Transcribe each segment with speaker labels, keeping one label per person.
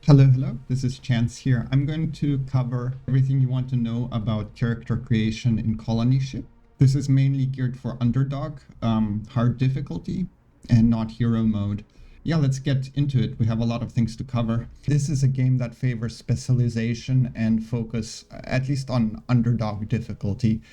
Speaker 1: Hello, this is Chance here. I'm going to cover everything you want to know about character creation in Colony Ship. This is mainly geared for Underdog, hard difficulty, and not hero mode. Yeah, let's get into it. We have a lot of things to cover. This is a game that favors specialization and focus, at least on Underdog difficulty.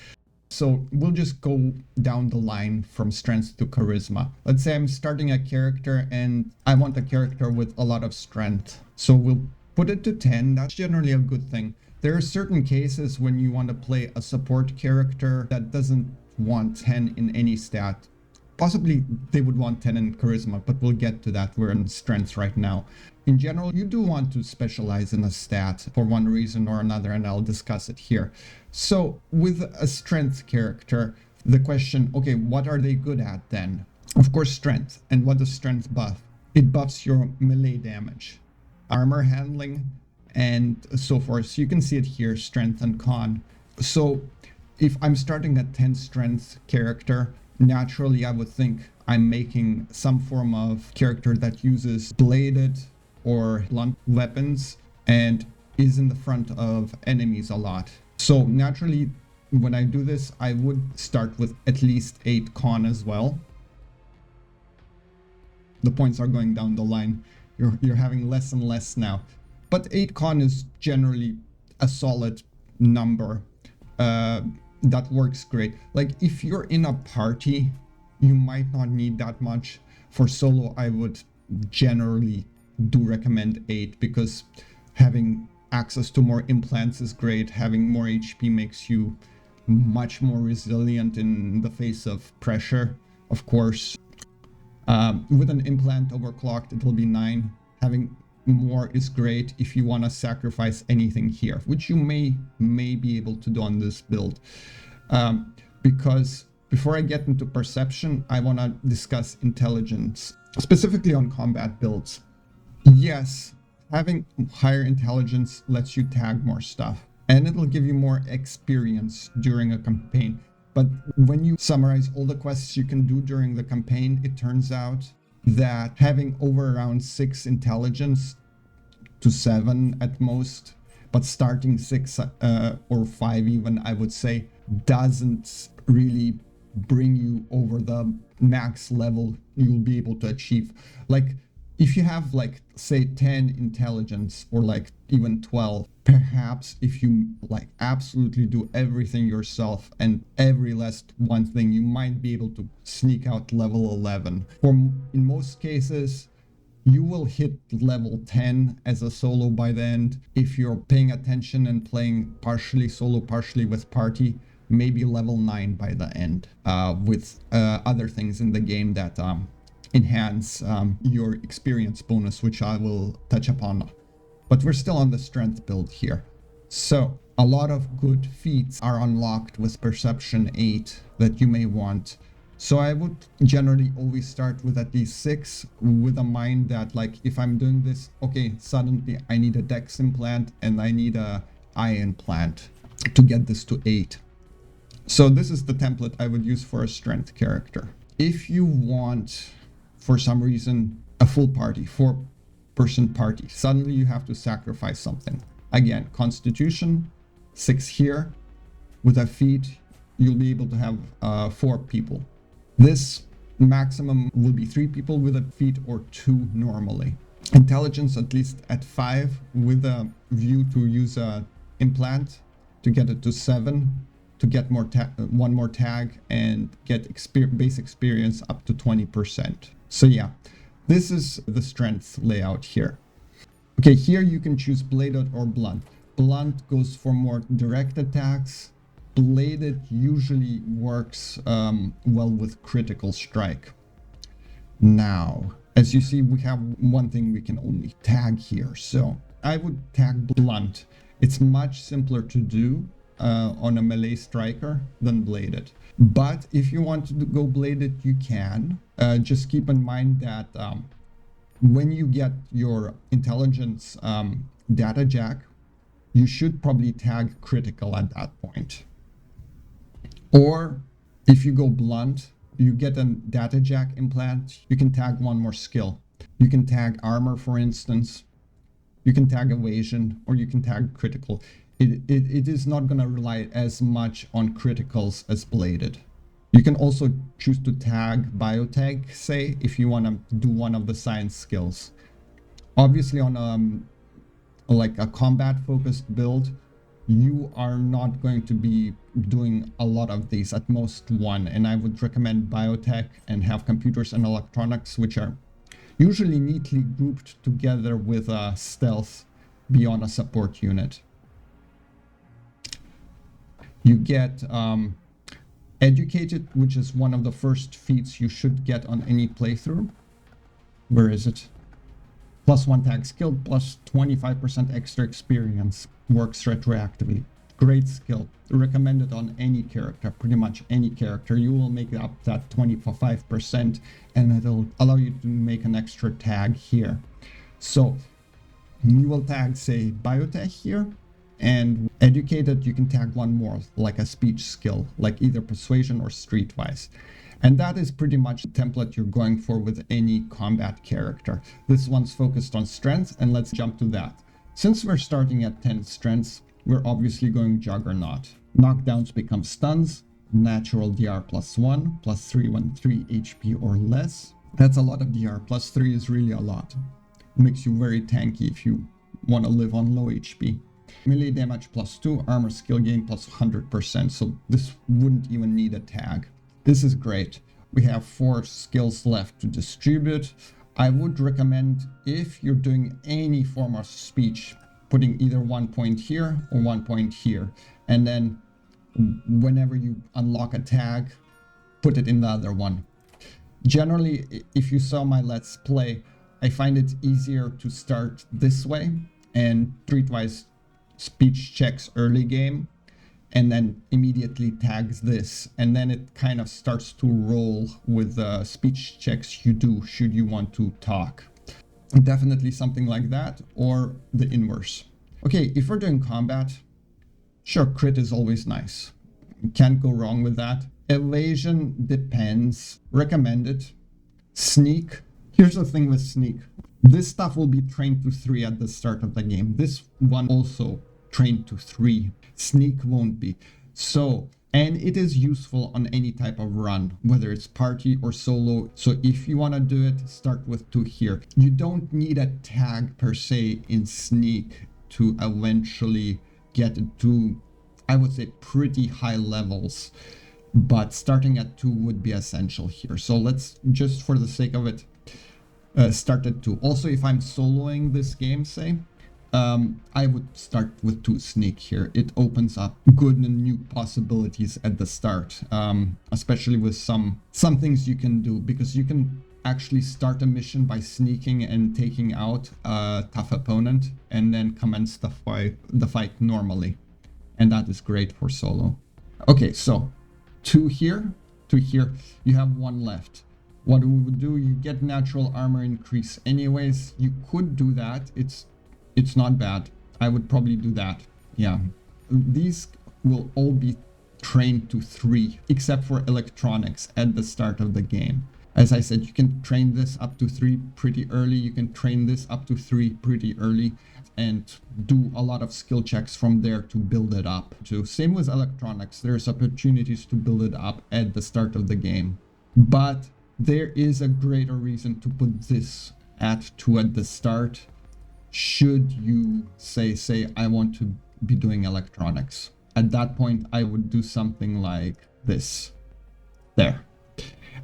Speaker 1: So we'll just go down the line from strength to charisma. Let's say I'm starting a character and I want a character with a lot of strength. So we'll put it to 10. That's generally a good thing. There are certain cases when you want to play a support character that doesn't want 10 in any stat. Possibly they would want 10 in charisma, but we'll get to that. We're in strength right now. In general, you do want to specialize in a stat for one reason or another, and I'll discuss it here. So with a strength character, the question, okay, what are they good at then? Of course, strength. And what does strength buff? It buffs your melee damage, armor handling, and so forth. So you can see it here, strength and con. So if I'm starting at 10 strength character, naturally I would think I'm making some form of character that uses bladed or blunt weapons and is in the front of enemies a lot. So naturally, when I do this, I would start with at least 8 con as well. The points are going down the line. You're having less and less now. But 8 con is generally a solid number. That works great. Like if you're in a party, you might not need that much. For solo, I would generally do recommend 8 because having access to more implants is great. Having more HP makes you much more resilient in the face of pressure, of course. With an implant overclocked, it will be 9. Having more is great if you want to sacrifice anything here, which you may be able to do on this build. Because before I get into perception, I want to discuss intelligence, specifically on combat builds. Yes, having higher intelligence lets you tag more stuff, and it'll give you more experience during a campaign. But when you summarize all the quests you can do during the campaign, it turns out that having over around 6 intelligence to 7 at most, but starting 6 or 5 even, I would say, doesn't really bring you over the max level you'll be able to achieve. Like if you have like say 10 intelligence or like even 12, perhaps if you like absolutely do everything yourself and every last one thing, you might be able to sneak out level 11. Or in most cases, you will hit level 10 as a solo by the end. If you're paying attention and playing partially solo, partially with party, maybe level 9 by the end, with other things in the game that enhance your experience bonus, which I will touch upon. But we're still on the strength build here. So a lot of good feats are unlocked with perception 8 that you may want. So I would generally always start with at least 6, with a mind that like if I'm doing this, okay, suddenly I need a dex implant and I need a eye implant to get this to 8. So this is the template I would use for a strength character. If you want, for some reason, a full party, 4-person party, suddenly you have to sacrifice something. Again, Constitution, 6 here. With a feat, you'll be able to have 4 people. This maximum will be 3 people with a feat or 2 normally. Intelligence at least at 5 with a view to use a implant to get it to 7, to get more one more tag and get base experience up to 20%. So yeah, this is the strength layout here. Okay, here you can choose bladed or blunt. Blunt goes for more direct attacks. Bladed usually works well with critical strike. Now, as you see, we have one thing we can only tag here. So I would tag blunt. It's much simpler to do on a melee striker than bladed. But if you want to go bladed, you can. Just keep in mind that when you get your intelligence data jack, you should probably tag critical at that point. Or if you go blunt, you get a data jack implant, you can tag one more skill. You can tag armor, for instance. You can tag evasion or you can tag critical. It is not going to rely as much on criticals as bladed. You can also choose to tag biotag, say, if you want to do one of the science skills. Obviously on like a combat focused build, you are not going to be doing a lot of these, at most one, and I would recommend biotech and have computers and electronics, which are usually neatly grouped together with stealth beyond a support unit. You get educated, which is one of the first feats you should get on any playthrough. Where is it? +1 tag skill, plus 25% extra experience, works retroactively. Great skill, recommended on any character, pretty much any character. You will make up that 25% and it'll allow you to make an extra tag here. So you will tag, say, biotech here, and educated you can tag one more, like a speech skill, like either persuasion or streetwise. And that is pretty much the template you're going for with any combat character. This one's focused on strength, and let's jump to that. Since we're starting at 10 strengths, we're obviously going Juggernaut. Knockdowns become stuns, natural DR +1, +313 HP or less. That's a lot of DR, +3 is really a lot. It makes you very tanky if you want to live on low HP. Melee damage +2, armor skill gain +100%, so this wouldn't even need a tag. This is great. We have 4 skills left to distribute. I would recommend, if you're doing any form of speech, putting either 1 point here or 1 point here. And then whenever you unlock a tag, put it in the other one. Generally, if you saw my Let's Play, I find it easier to start this way and streetwise speech checks early game, and then immediately tags this, and then it kind of starts to roll with the speech checks you do should you want to talk. Definitely something like that, or the inverse. Okay, if we're doing combat, sure, crit is always nice. Can't go wrong with that. Evasion depends. Recommended. Sneak. Here's the thing with sneak. This stuff will be trained to 3 at the start of the game. This one also trained to 3. Sneak won't be. So, and it is useful on any type of run, whether it's party or solo. So if you want to do it, start with 2 here. You don't need a tag per se in sneak to eventually get to, I would say, pretty high levels. But starting at 2 would be essential here. So let's, just for the sake of it, start at 2. Also, if I'm soloing this game, say, I would start with 2 sneak here. It opens up good and new possibilities at the start, especially with some things you can do, because you can actually start a mission by sneaking and taking out a tough opponent and then commence the fight normally. And that is great for solo. Okay, so 2 here, 2 here. You have 1 left. What we would do, you get natural armor increase anyways. You could do that. It's not bad. I would probably do that. Yeah. These will all be trained to 3, except for electronics at the start of the game. As I said, you can train this up to 3 pretty early. You can train this up to 3 pretty early and do a lot of skill checks from there to build it up. So same with electronics. There's opportunities to build it up at the start of the game. But there is a greater reason to put this at 2 at the start. Should you say I want to be doing electronics. At that point, I would do something like this. There.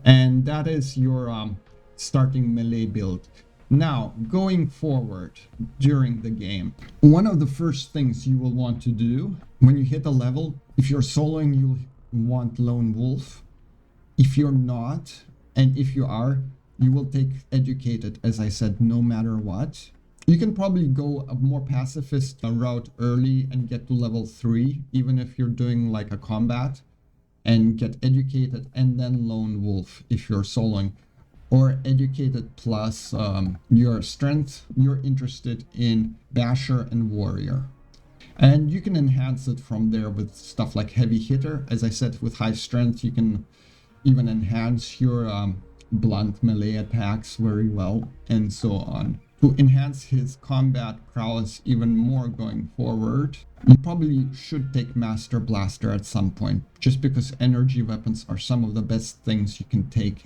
Speaker 1: And that is your starting melee build. Now, going forward during the game, one of the first things you will want to do when you hit a level, if you're soloing, you'll want Lone Wolf. If you're not, and if you are, you will take Educated, as I said, no matter what. You can probably go a more pacifist route early and get to level 3, even if you're doing like a combat, and get Educated and then Lone Wolf if you're soloing, or Educated plus your strength. You're interested in Basher and Warrior. And you can enhance it from there with stuff like Heavy Hitter. As I said, with high strength, you can even enhance your blunt melee attacks very well, and so on. to enhance his combat prowess even more going forward, you probably should take Master Blaster at some point, just because energy weapons are some of the best things you can take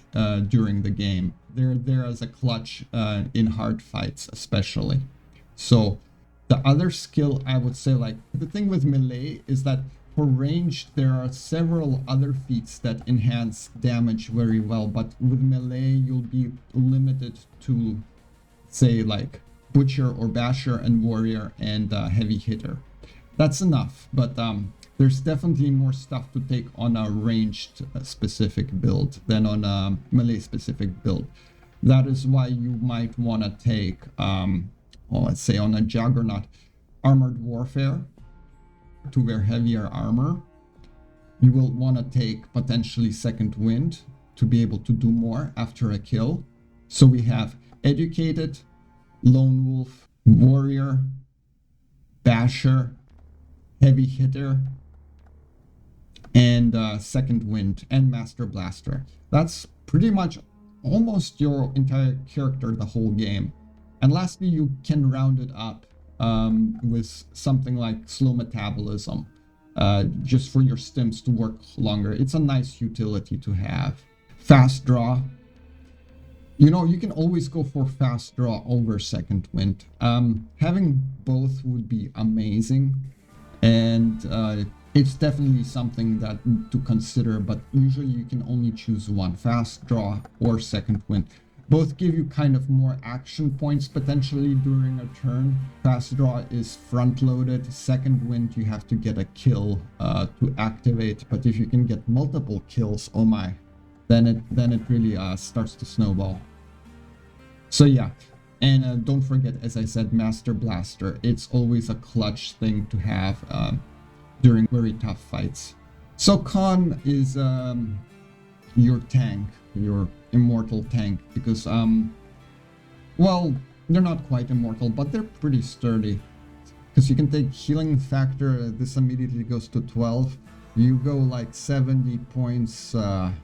Speaker 1: during the game. They're there as a clutch in hard fights especially. So the other skill, I would say, like, the thing with melee is that for range, there are several other feats that enhance damage very well, but with melee, you'll be limited to, say, like Butcher or Basher and Warrior and Heavy Hitter. That's enough, but there's definitely more stuff to take on a ranged specific build than on a melee specific build. That is why you might want to take, well, let's say on a Juggernaut, Armored Warfare to wear heavier armor. You will want to take potentially Second Wind to be able to do more after a kill. So we have Educated, Lone Wolf, Warrior, Basher, Heavy Hitter, and Second Wind, and Master Blaster. That's pretty much almost your entire character the whole game. And lastly, you can round it up with something like Slow Metabolism, just for your stims to work longer. It's a nice utility to have. Fast Draw. You know, you can always go for Fast Draw over Second Wind. Having both would be amazing, and it's definitely something that to consider, but usually you can only choose one, Fast Draw or Second Wind. Both give you kind of more action points potentially during a turn. Fast Draw is front loaded. Second Wind, you have to get a kill to activate, but if you can get multiple kills, oh my, then it really starts to snowball. So yeah, and don't forget, as I said, Master Blaster. It's always a clutch thing to have during very tough fights. So Con is your tank, your immortal tank, because well, they're not quite immortal, but they're pretty sturdy, because you can take healing factor. This immediately goes to 12. You go like 70 points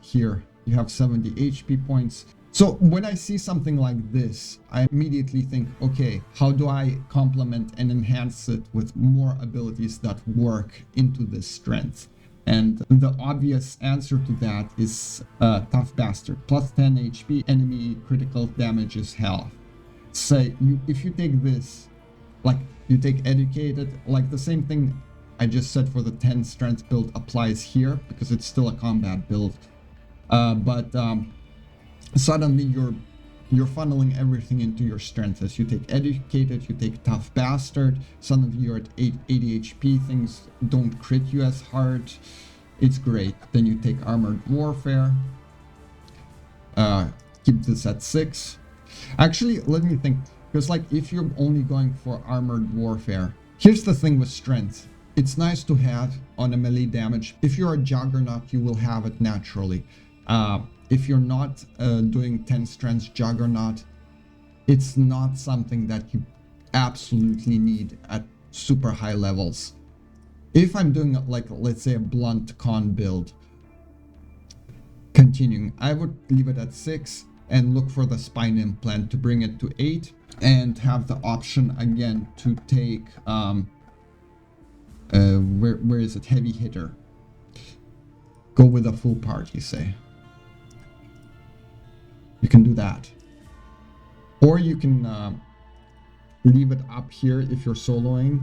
Speaker 1: here, you have 70 HP points. So when I see something like this, I immediately think, okay, how do I complement and enhance it with more abilities that work into this strength? And the obvious answer to that is Tough Bastard. Plus 10 HP, enemy critical damage is half. Say, if you take this, like you take Educated, like the same thing I just said for the 10 strength build applies here, because it's still a combat build. Suddenly you're funneling everything into your strength. As you take Educated, you take Tough Bastard, suddenly you're at 80 HP, things don't crit you as hard. It's great. Then you take Armored Warfare, keep this at 6. Actually, let me think, because like if you're only going for Armored Warfare, here's the thing with strength. It's nice to have on a melee damage. If you're a Juggernaut, you will have it naturally. If you're not doing 10 strength Juggernaut, it's not something that you absolutely need at super high levels. If I'm doing like, let's say, a blunt Con build, continuing, I would leave it at 6 and look for the spine implant to bring it to 8, and have the option again to take where is it, Heavy Hitter. Go with a full party, say. You can do that, or you can leave it up here if you're soloing.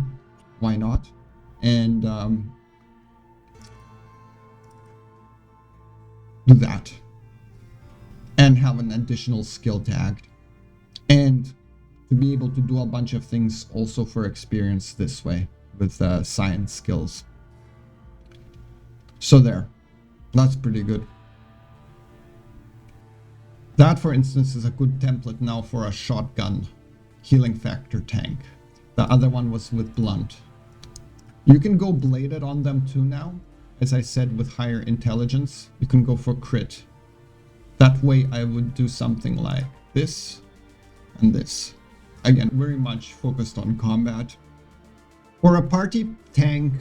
Speaker 1: Why not? And do that, and have an additional skill tagged, and to be able to do a bunch of things also for experience this way with science skills. So there, that's pretty good. That, for instance, is a good template now for a shotgun healing factor tank. The other one was with blunt. You can go bladed on them too now. As I said, with higher intelligence, you can go for crit. That way I would do something like this and this. Again, very much focused on combat. For a party tank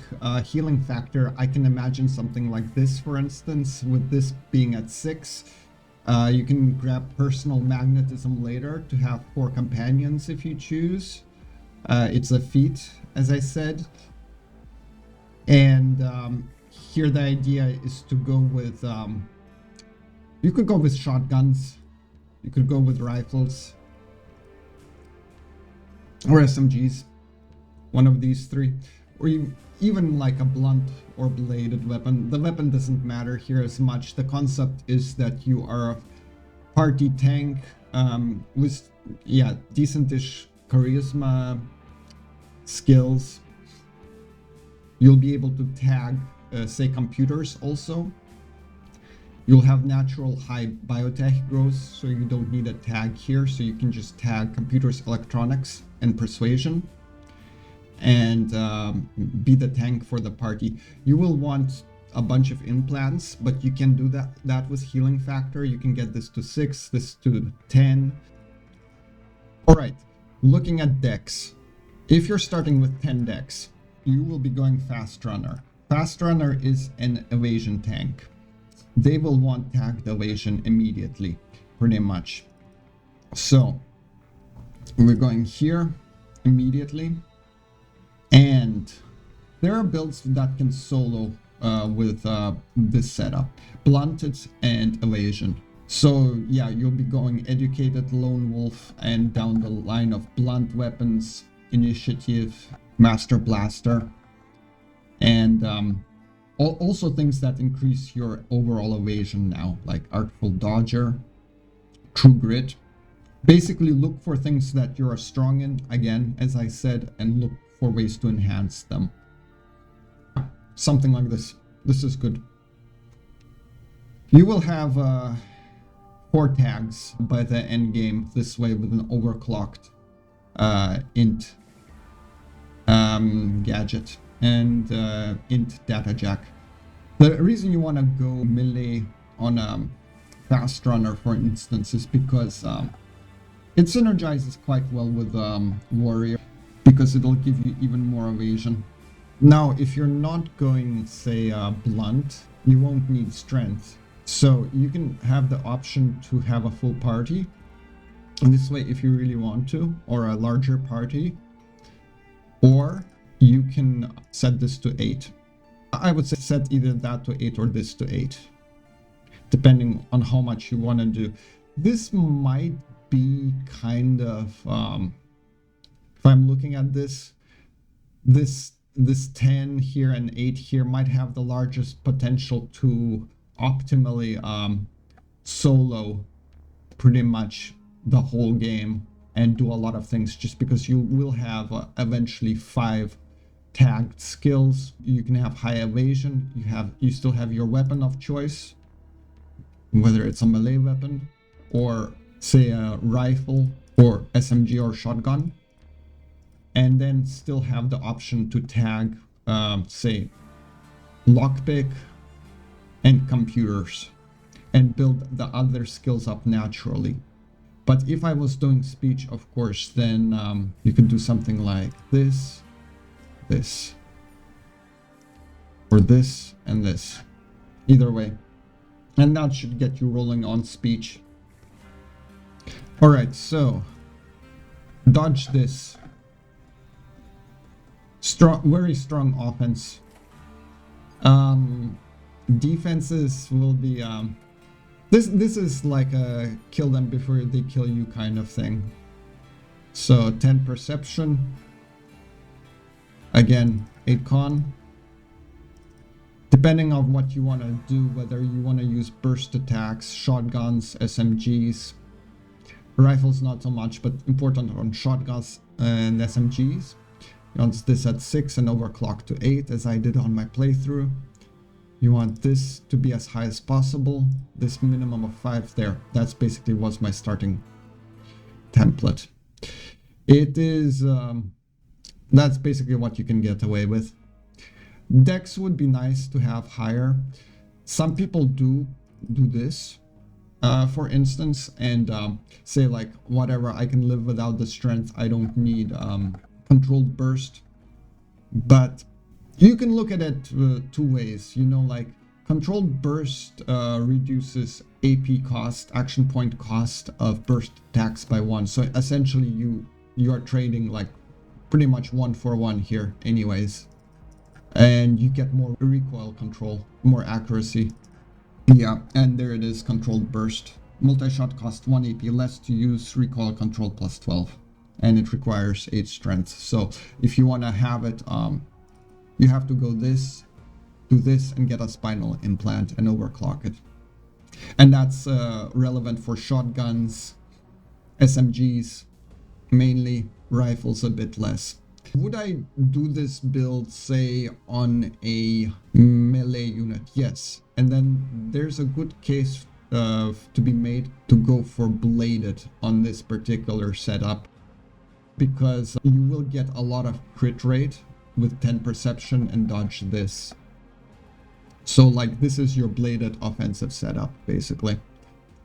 Speaker 1: healing factor, I can imagine something like this, for instance, with this being at 6. You can grab personal magnetism later to have 4 companions if you choose. It's a feat, as I said. And here the idea is to go with, you could go with shotguns, you could go with rifles, or SMGs, one of these 3, or even like a blunt or bladed weapon. The weapon doesn't matter here as much. The concept is that you are a party tank with, yeah, decentish charisma, skills. You'll be able to tag, say, computers also. You'll have natural high biotech growth, so you don't need a tag here. So you can just tag computers, electronics, and persuasion, and be the tank for the party. You will want a bunch of implants, but you can do that with healing factor. You can get this to 6, this to 10. All right, looking at dex. If you're starting with 10 dex, you will be going fast runner. Fast runner is an evasion tank. They will want tagged evasion immediately, pretty much. So we're going here immediately, and there are builds that can solo with this setup: blunted and evasion. So yeah, you'll be going educated, lone wolf, and down the line of blunt weapons, initiative, master blaster, and also things that increase your overall evasion now, like artful dodger, true grit. Basically look for things that you're strong in, again, as I said, and look for ways to enhance them. Something like this. This is good. You will have 4 tags by the end game this way with an overclocked int gadget and int data jack. The reason you want to go melee on a fast runner, for instance, is because it synergizes quite well with warrior, because it'll give you even more evasion. Now, if you're not going, say, blunt, you won't need strength. So you can have the option to have a full party, and this way if you really want to, or a larger party, or you can set this to 8. I would say set either that to 8 or this to 8, depending on how much you want to do. This might be kind of, if I'm looking at this 10 here and 8 here might have the largest potential to optimally solo pretty much the whole game and do a lot of things, just because you will have eventually 5 tagged skills. You can have high evasion, you still have your weapon of choice, whether it's a melee weapon or say a rifle or SMG or shotgun, and then still have the option to tag say lockpick and computers and build the other skills up naturally. But if I was doing speech, of course, then you could do something like this, or this and this, either way, and that should get you rolling on speech. All right, so dodge this. Very strong offense. Defenses will be this is like a kill them before they kill you kind of thing. So 10 perception, again 8 con, depending on what you want to do, whether you want to use burst attacks, shotguns, SMGs, rifles not so much, but important on shotguns and SMGs. You want this at 6 and overclock to 8, as I did on my playthrough. You want this to be as high as possible. This minimum of 5 there. That's basically was my starting template. It is, that's basically what you can get away with. Dex would be nice to have higher. Some people do this, for instance, and say like, whatever, I can live without the strength. I don't need controlled burst. But you can look at it 2 ways, you know, like controlled burst reduces AP cost, action point cost of burst attacks by 1. So essentially you are trading like pretty much 1-for-1 here anyways. And you get more recoil control, more accuracy. Yeah, and there it is, controlled burst. Multi-shot cost 1 AP less to use, recoil control plus 12. And it requires 8 strength. So if you want to have it, you have to go this, do this, and get a spinal implant and overclock it. And that's relevant for shotguns, SMGs, mainly, rifles a bit less. Would I do this build, say, on a melee unit? Yes. And then there's a good case to be made to go for bladed on this particular setup, because you will get a lot of crit rate with 10 perception and dodge this. So like this is your bladed offensive setup basically.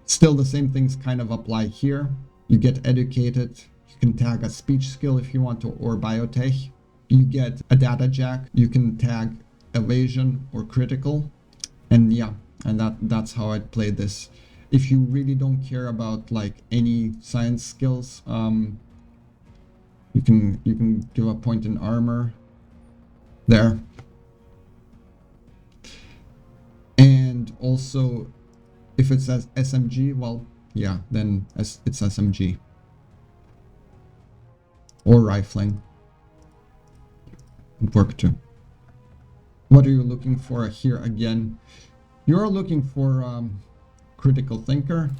Speaker 1: Still the same things kind of apply here. You get educated, you can tag a speech skill if you want to, or biotech. You get a data jack, you can tag evasion or critical. And yeah, and that's how I'd play this. If you really don't care about like any science skills, you can give a point in armor there. And also, if it says SMG, well, yeah, then it's SMG. Or rifling. Would work too. What are you looking for here again? You're looking for critical thinker.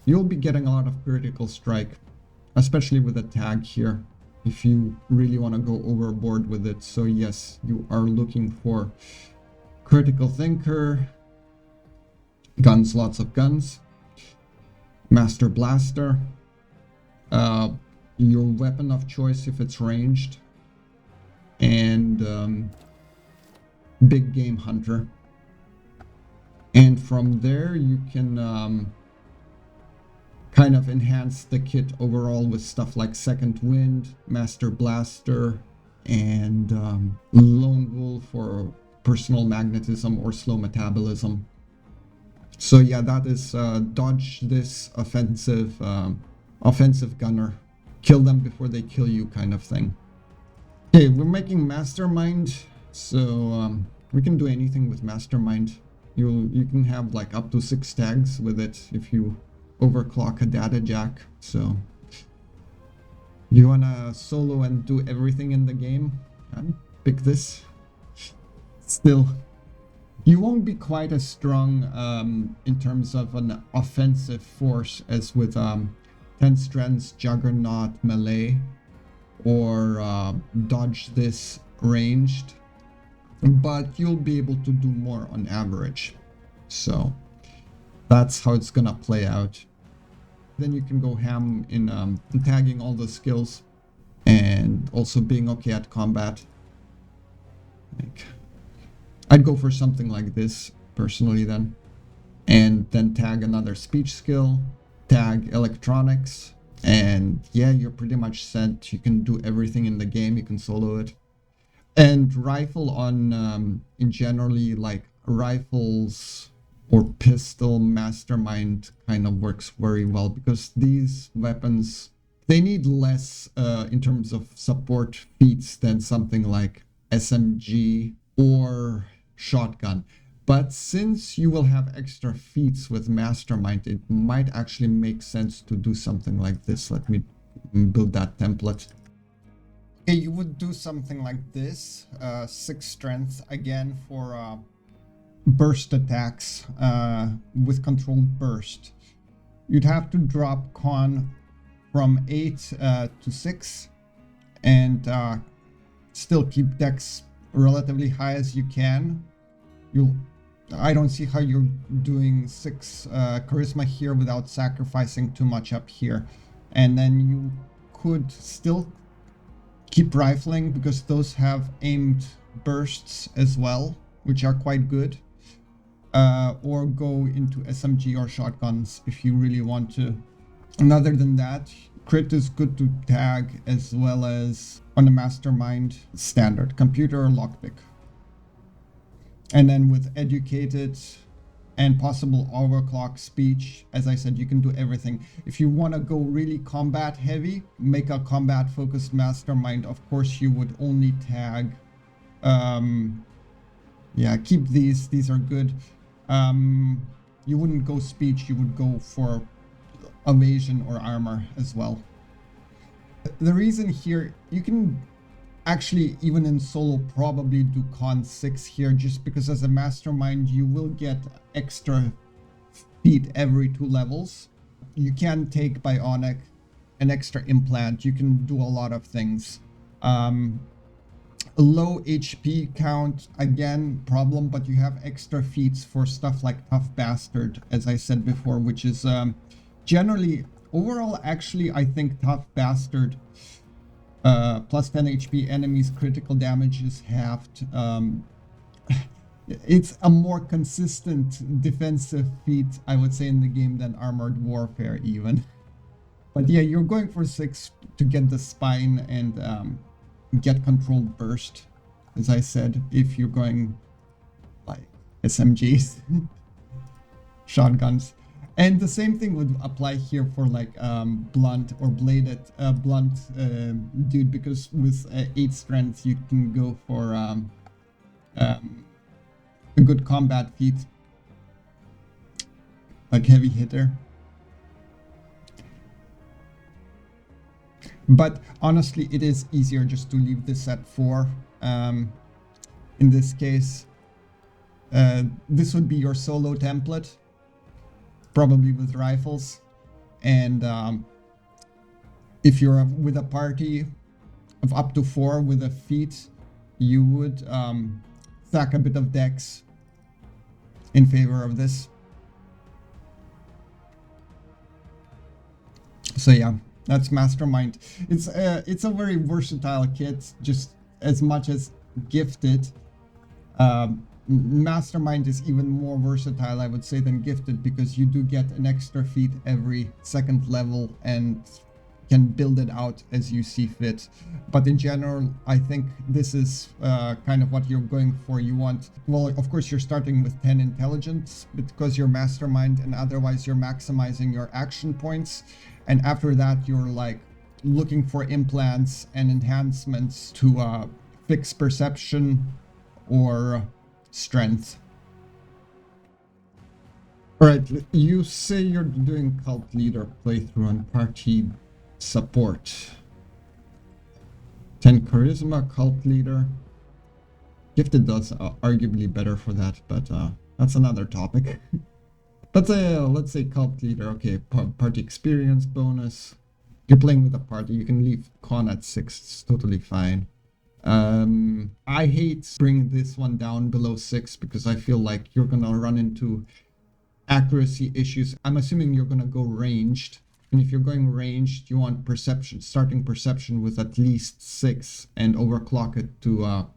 Speaker 1: You'll be getting a lot of critical strike, especially with a tag here, if you really want to go overboard with it. So yes, you are looking for critical thinker, guns, lots of guns, master blaster, your weapon of choice if it's ranged, and big game hunter. And from there you can kind of enhance the kit overall with stuff like second wind, master blaster, and lone wolf for personal magnetism or slow metabolism. So yeah, that is dodge this offensive gunner, kill them before they kill you kind of thing. Okay, we're making mastermind, so we can do anything with mastermind. You can have like up to 6 tags with it if you overclock a data jack. So you wanna solo and do everything in the game, pick this. Still, you won't be quite as strong in terms of an offensive force as with 10 strands juggernaut melee or dodge this ranged, but you'll be able to do more on average. So that's how it's gonna play out. Then you can go ham in tagging all the skills and also being okay at combat. Like, I'd go for something like this personally then, and then tag another speech skill, tag electronics, and yeah, you're pretty much set. You can do everything in the game, you can solo it. And rifle on in generally like rifles or pistol mastermind kind of works very well, because these weapons, they need less in terms of support feats than something like SMG or shotgun. But since you will have extra feats with mastermind, it might actually make sense to do something like this. Let me build that template. Okay, you would do something like this, 6 strength again for burst attacks with controlled burst. You'd have to drop con from 8 to 6 and still keep dex relatively high as you can. I don't see how you're doing 6 charisma here without sacrificing too much up here. And then you could still keep rifling, because those have aimed bursts as well, which are quite good. Or go into SMG or shotguns if you really want to. And other than that, crit is good to tag, as well as on the mastermind standard computer or lockpick. And then with educated, and possible overclock speech. As I said, you can do everything. If you want to go really combat heavy, make a combat focused mastermind. Of course, you would only tag. Yeah, keep these are good. You wouldn't go speech, you would go for evasion or armor as well. The reason here, you can actually, even in solo, probably do con 6 here, just because as a mastermind, you will get extra feet every 2 levels. You can take bionic, an extra implant, you can do a lot of things. Low HP count, again, problem, but you have extra feats for stuff like Tough Bastard, as I said before, which is generally, overall, actually, I think Tough Bastard plus 10 HP, enemies critical damage is halved. It's a more consistent defensive feat, I would say, in the game than Armored Warfare even. But yeah, you're going for 6 to get the spine and get controlled burst, as I said, if you're going like SMGs, shotguns. And the same thing would apply here for like blunt or bladed blunt dude, because with 8 strength you can go for a good combat feat like heavy hitter. But honestly, it is easier just to leave this at 4 in this case. This would be your solo template, probably with rifles. And if you're with a party of up to 4 with a feat, you would stack a bit of dex in favor of this. So yeah, that's Mastermind. It's a very versatile kit, just as much as Gifted. Mastermind is even more versatile, I would say, than Gifted, because you do get an extra feat every 2nd level and can build it out as you see fit. But in general, I think this is kind of what you're going for. You want, well, of course, you're starting with 10 intelligence because you're Mastermind, and otherwise you're maximizing your action points. And after that, you're like looking for implants and enhancements to fix perception or strength. All right, you say you're doing cult leader playthrough and party support. 10 charisma, cult leader. Gifted does arguably better for that, but that's another topic. But let's say cult leader. Okay, party experience bonus. You're playing with a party, you can leave con at 6, it's totally fine. I hate bringing this one down below 6 because I feel like you're gonna run into accuracy issues. I'm assuming you're gonna go ranged, and if you're going ranged, you want perception, starting perception with at least 6 and overclock it to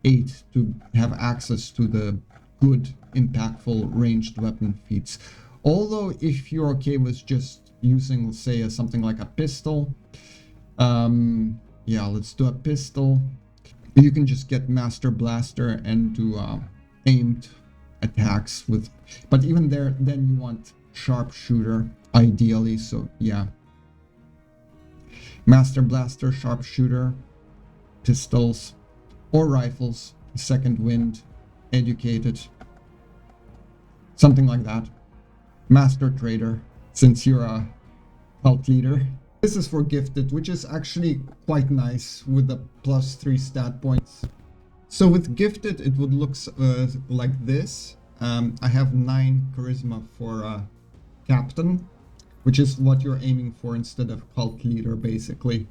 Speaker 1: 8 to have access to the good impactful ranged weapon feats. Although if you're okay with just using, say, something like a pistol, yeah, let's do a pistol. You can just get Master Blaster and do aimed attacks with, but even there, then you want Sharpshooter ideally. So yeah, Master Blaster, Sharpshooter, pistols or rifles, Second Wind, Educated, something like that. Master Trader, since you're a cult leader. This is for Gifted, which is actually quite nice with the +3 stat points. So with Gifted, it would look like this. I have 9 charisma for Captain, which is what you're aiming for instead of cult leader, basically.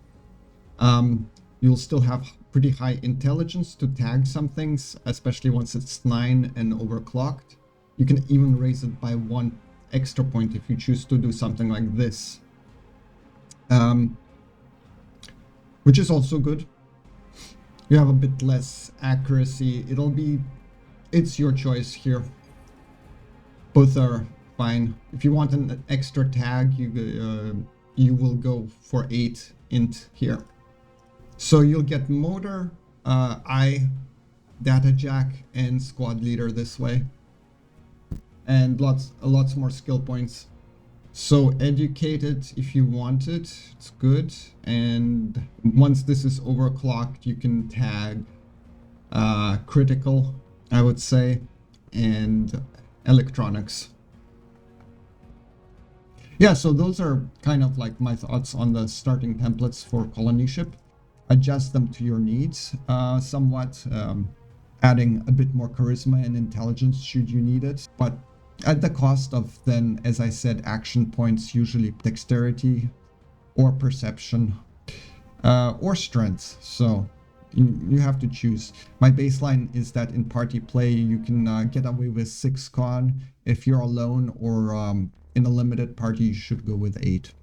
Speaker 1: You'll still have pretty high intelligence to tag some things, especially once it's 9 and overclocked. You can even raise it by 1 extra point if you choose to do something like this. Which is also good. You have a bit less accuracy. It's your choice here. Both are fine. If you want an extra tag, you will go for 8 int here. So you'll get motor, eye, data jack, and squad leader this way. and lots more skill points. So educated if you want it, it's good. And once this is overclocked, you can tag critical, I would say, and electronics. Yeah, so those are kind of like my thoughts on the starting templates for colony ship. Adjust them to your needs somewhat, adding a bit more charisma and intelligence should you need it, but at the cost of then, as I said, action points, usually dexterity or perception or strength. So you have to choose. My baseline is that in party play, you can get away with 6 con. If you're alone or in a limited party, you should go with 8.